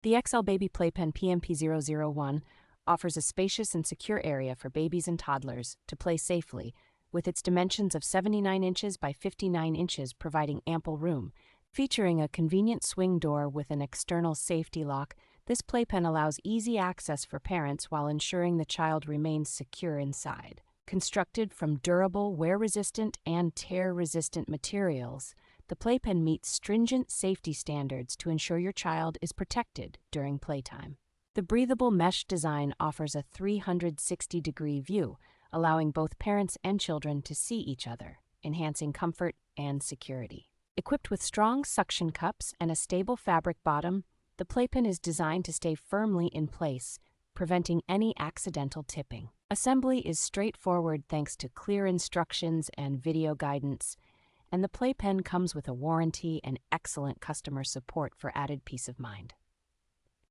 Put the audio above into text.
The XL Baby Playpen PNP001 offers a spacious and secure area for babies and toddlers to play safely, with its dimensions of 79 inches by 59 inches providing ample room. Featuring a convenient swing door with an external safety lock, this playpen allows easy access for parents while ensuring the child remains secure inside. Constructed from durable, wear-resistant, and tear-resistant materials, the playpen meets stringent safety standards to ensure your child is protected during playtime. The breathable mesh design offers a 360-degree view, allowing both parents and children to see each other, enhancing comfort and security. Equipped with strong suction cups and a stable fabric bottom, the playpen is designed to stay firmly in place, preventing any accidental tipping. Assembly is straightforward thanks to clear instructions and video guidance, and the playpen comes with a warranty and excellent customer support for added peace of mind.